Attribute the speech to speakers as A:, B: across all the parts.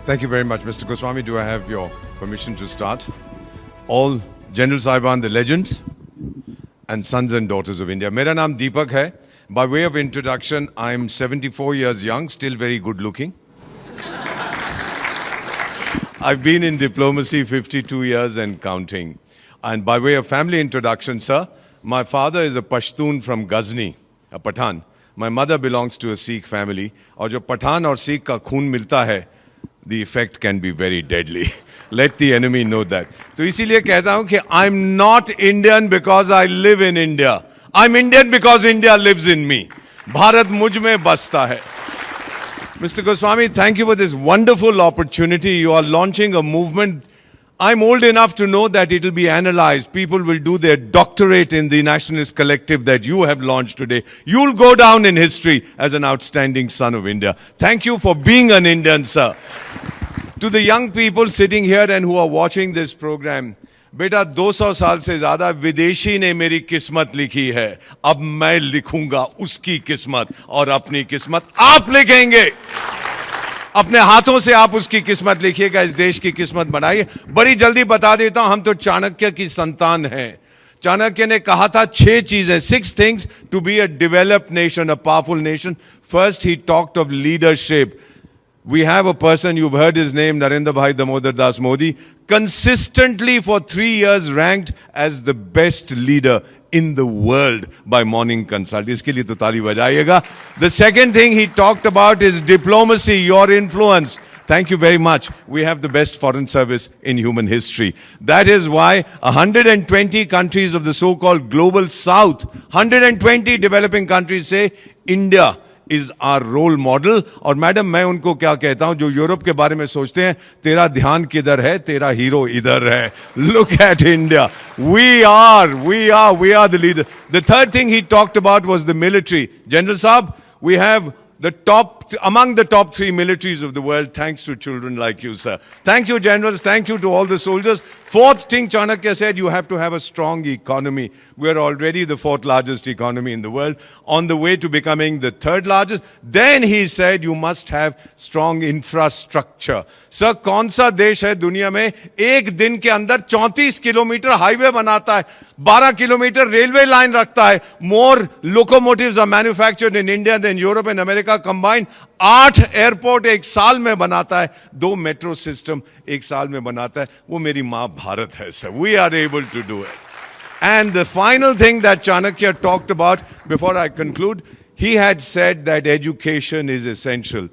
A: Thank you very much, Mr. Goswami. Do I have your permission to start? All General Saiban, the legends and sons and daughters of India. Mera naam Deepak hai. By way of introduction, I'm 74 years young, still very good looking. I've been in diplomacy 52 years and counting. And by way of family introduction, sir, my father is a Pashtun from Ghazni, a Pathan. My mother belongs to a Sikh family. और जो पठान और Sikh का खून मिलता है, the effect can be very deadly. Let the enemy know that. तो इसीलिए कहता हूँ कि I'm not Indian because I live in India. I'm Indian because India lives in me. Bharat मुझ में बसता है. Mr. Goswami, thank you for this wonderful opportunity. You are launching a movement. I'm old enough to know that it will be analyzed. People will do their doctorate in the nationalist collective that you have launched today. You'll go down in history as an outstanding son of India. Thank you for being an Indian, sir. To the young people sitting here and who are watching this program, बेटा 200 साल से ज्यादा विदेशी ने मेरी किस्मत लिखी है. अब मैं लिखूंगा उसकी किस्मत और अपनी किस्मत आप लिखेंगे. अपने हाथों से आप उसकी किस्मत लिखिएगा, इस देश की किस्मत बनाइए. बड़ी जल्दी बता देता हूं, हम तो चाणक्य की संतान हैं. चाणक्य ने कहा था 6 चीजें, 6 things to be a developed nation, a powerful nation. First, he talked of leadership. We have a person, you've heard his name, Narendra Bhai Damodar Das Modi, consistently for 3 years ranked as the best leader in the world by Morning Consult. इसके लिए तो ताली बजाइएगा. The second thing he talked about is diplomacy, your influence. Thank you very much. We have the best foreign service in human history. That is why 120 countries of the so-called global south, 120 developing countries say India is our role model. और madam मैं उनको क्या कहता हूं जो Europe के बारे में सोचते हैं, तेरा ध्यान किधर है, तेरा हीरो इधर है. Look at India. We are the leader. The third thing he talked about was the military. General Saab, we have among the top 3 militaries of the world, thanks to children like you, sir. Thank you, generals. Thank you to all the soldiers. Fourth thing, Chanakya said, you have to have a strong economy. We're already the 4th largest economy in the world, on the way to becoming the 3rd largest. Then he said, you must have strong infrastructure. Sir, कौन सा देश है दुनिया में एक दिन के अंदर 34 किलोमीटर हाईवे बनाता है, 12 किलोमीटर रेलवे लाइन रखता है? More locomotives are manufactured in India than Europe and America combined. 8 airport एक साल में बनाता है, 2 मेट्रो सिस्टम एक साल में बनाता है. वो मेरी मां भारत है, sir. We are able to do it. And the final thing that Chanakya talked about, before I conclude, he had said that education is essential.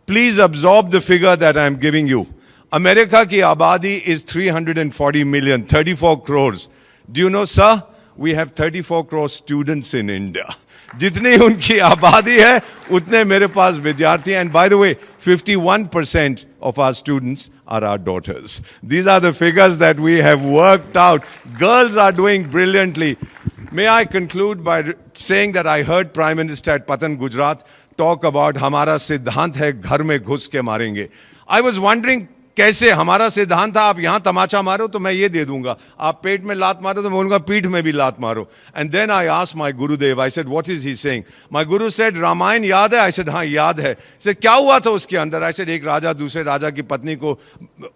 A: Please absorb the figure that I am giving you. America ki abadi is 340 million, 34 crores. Do you know, sir? We have 34 crore students in India. जितनी उनकी आबादी है उतने मेरे पास विद्यार्थी हैं. And by the way, 51% of our students are our daughters. These are the figures that we have worked out. Girls are doing brilliantly. May I conclude by saying that I heard Prime Minister at Patan, Gujarat talk about हमारा सिद्धांत है घर में घुस के मारेंगे. I was wondering कैसे हमारा सिद्धांत था, आप यहां तमाचा मारो तो मैं ये दे दूंगा, आप पेट में लात मारो तो मैं बोलूंगा पीठ में भी लात मारो. And then I asked my Gurudev, I said, what is he saying? My Guru said, Ramayan याद है? I said, हाँ याद है. He said, क्या हुआ था उसके अंदर? I said, एक राजा दूसरे राजा की पत्नी को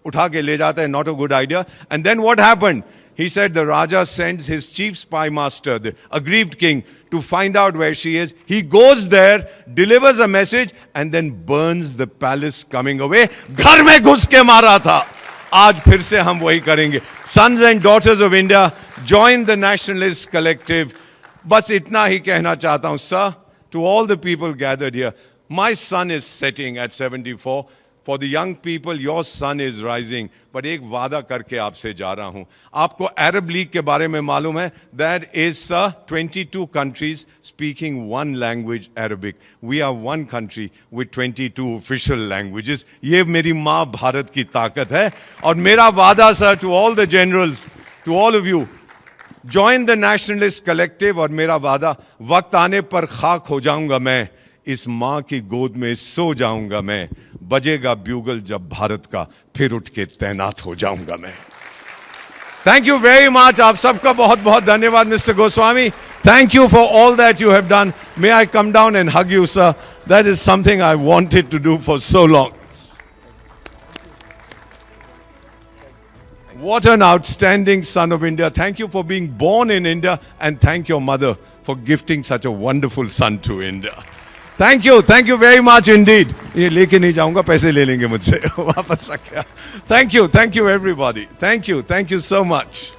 A: उठा के ले जाता है, not a good idea. And then what happened? He said the Raja sends his chief spy master, the aggrieved king, to find out where she is. He goes there, delivers a message, and then burns the palace coming away. घर में घुस के मारा था. आज फिर से हम वही करेंगे. Sons and daughters of India, join the nationalist collective. बस इतना ही कहना चाहता हूं, sir, to all the people gathered here. My sun is setting at 74. For the young people, your sun is rising. But एक वादा करके आपसे जा रहा हूं. आपको Arab League के बारे में मालूम है? That is 22 countries speaking one language, Arabic. We are one country with 22 official languages. ये मेरी माँ भारत की ताकत है. और मेरा वादा, sir, to all the generals, to all of you, join the nationalist collective. और मेरा वादा, वक्त आने पर खाक हो जाऊंगा मैं, इस मां की गोद में सो जाऊंगा मैं, बजेगा ब्यूगल जब भारत का, फिर उठ के तैनात हो जाऊंगा मैं. Thank you very much. आप सबका बहुत बहुत धन्यवाद, Mr. Goswami. Thank you for all that you have done. May I come down and hug you, sir? That is something I wanted to do for so long. What an outstanding son of India. Thank you for being born in India, and thank your mother for gifting such a wonderful son to India. Thank you very much indeed. ये लेके नहीं जाऊंगा, पैसे ले लेंगे मुझसे वापस रखा. Thank you everybody. Thank you so much.